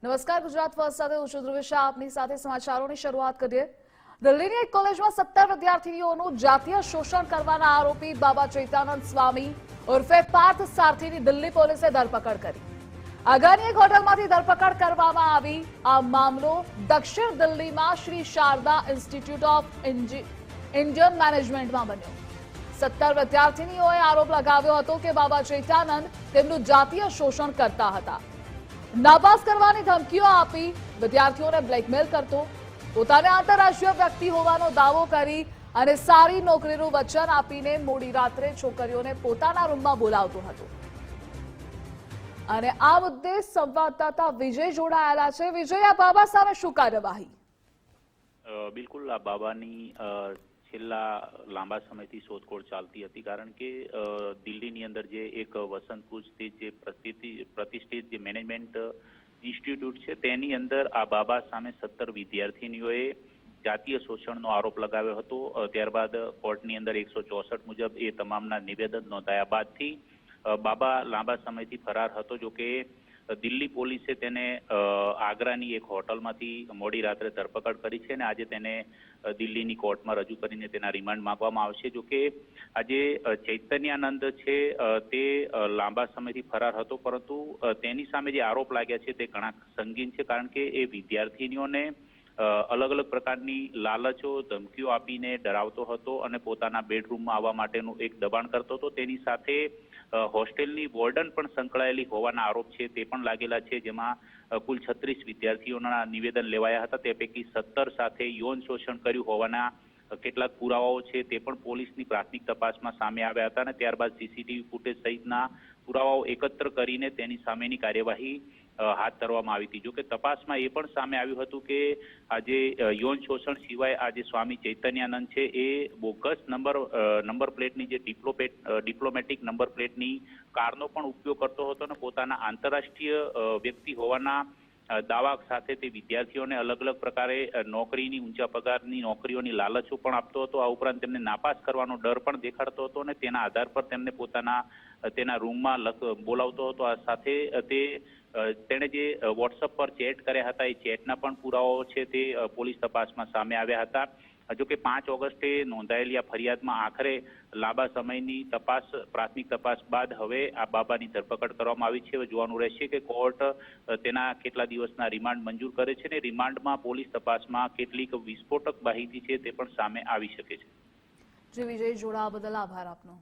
નમસ્કાર, ગુજરાત ફર્સ્ટ સાથે હું છું ધ્રુવેશા. આપની સાથે સમાચારોની શરૂઆત કરીએ. દિલ્હીની એક કોલેજમાં 17 વિદ્યાર્થીનીઓનું જાતીય શોષણ કરવાના આરોપી બાબા ચૈતાનંદ સ્વામી ઉર્ફે પાર્થ સારથીની દિલ્હી પોલીસે ધરપકડ કરી. આગાની એક હોટલમાંથી ધરપકડ કરવામાં આવી. આ મામલો દક્ષિણ દિલ્હીમાં Shri Sharda institute of Indian મેનેજમેન્ટમાં બન્યો. 17 વિદ્યાર્થીનીઓએ આરોપ લગાવ્યો હતો કે બાબા ચૈતાનંદ તેમનું જાતીય શોષણ કરતા હતા. નાપાસ કરવાની ધમકીઓ આપી વિદ્યાર્થીઓને બ્લેકમેલ કરતો, પોતાને આંતરરાષ્ટ્રીય વ્યક્તિ હોવાનો દાવો કરી અને સારી નોકરીનું વચન આપીને મોડી રાત્રે છોકરીઓને પોતાના રૂમમાં બોલાવતો હતો. અને આ મુદ્દે સંવાદદાતા વિજય જોડાયેલા છે. વિજય, આ બાબા સામે શું કાર્યવાહી? બિલકુલ, આ બાબાની છેલ્લા લાંબા સમયથી શોધખોળ ચાલતી હતી, કારણ કે દિલ્હીની અંદર જે એક વસંતપુર સ્થિત જે પ્રતિષ્ઠિત જે મેનેજમેન્ટ ઇન્સ્ટિટ્યૂટ છે તેની અંદર આ બાબા સામે 17 વિદ્યાર્થીનીઓએ જાતીય શોષણનો આરોપ લગાવ્યો હતો. ત્યારબાદ કોર્ટની અંદર 164 મુજબ એ તમામના નિવેદન નોંધાયા બાદથી બાબા લાંબા સમયથી ફરાર હતો. જો કે દિલ્હી પોલીસે તેને આગ્રાની એક હોટલમાંથી મોડી રાત્રે ધરપકડ કરી છે અને આજે તેને દિલ્હીની કોર્ટમાં રજૂ કરીને તેના રિમાન્ડ માંગવામાં આવશે. જો કે આજે ચૈતન્યાનંદ છે તે લાંબા સમયથી ફરાર હતો, પરંતુ તેની સામે જે આરોપ લાગ્યા છે તે ઘણા સંગીન છે, કારણ કે એ વિદ્યાર્થીનીઓને અલગ અલગ પ્રકારની લાલચો, ધમકીઓ આપીને ડરાવતો હતો અને પોતાના બેડરૂમમાં આવવા માટેનું એક દબાણ કરતો હતો. તેની સાથે હોસ્ટેલની વોર્ડન પણ સંકળાયેલી હોવાના આરોપ છે તે પણ લાગેલા છે, જેમાં કુલ 36 વિદ્યાર્થીઓના નિવેદન લેવાયા હતા. તે પૈકી 17 સાથે યૌન શોષણ કર્યું હોવાના કેટલાક પુરાવાઓ છે તે પણ પોલીસની પ્રાથમિક તપાસમાં સામે આવ્યા હતા અને ત્યારબાદ સીસીટીવી ફૂટેજ સહિતના પુરાવાઓ એકત્ર કરીને તેની સામેની કાર્યવાહી હાથ ધરવામાં આવી હતી. જોકે તપાસમાં એ પણ સામે આવ્યું હતું કે આજે યૌન શોષણ સિવાય આજે સ્વામી ચૈતન્યાનંદ છે એ બોગસ નંબર પ્લેટની જે ડિપ્લોમેટિક નંબર પ્લેટની કારનો પણ ઉપયોગ કરતો હતો અને પોતાના આંતરરાષ્ટ્રીય વ્યક્તિ હોવાના દાવા સાથે તે વિદ્યાર્થીઓને અલગ અલગ પ્રકારે નોકરીની, ઊંચા પગારની નોકરીઓની લાલચો પણ આપતો હતો. આ ઉપરાંત તેમને નાપાસ કરવાનો ડર પણ દેખાડતો હતો અને તેના આધાર પર તેમને તેના રૂમમાં બોલાવતો હતો. આ સાથે તેણે જે વોટ્સઅપ પર ચેટ કર્યા હતા એ ચેટના પણ પુરાવાઓ છે તે પોલીસ તપાસમાં સામે આવ્યા હતા. જો કે 5 ઓગસ્ટે નોંધાયેલી આ ફરિયાદમાં આખરે લાંબા સમયની પ્રાથમિક તપાસ બાદ હવે આ બાબાની ધરપકડ કરવામાં આવી છે. હવે જોવાનું રહેશે કે કોર્ટ તેના કેટલા દિવસના રિમાન્ડ મંજૂર કરે છે અને રિમાન્ડમાં પોલીસ તપાસમાં કેટલીક વિસ્ફોટક માહિતી છે તે પણ સામે આવી શકે છે. જી વિજય, જોડાવા બદલ આભાર આપનો.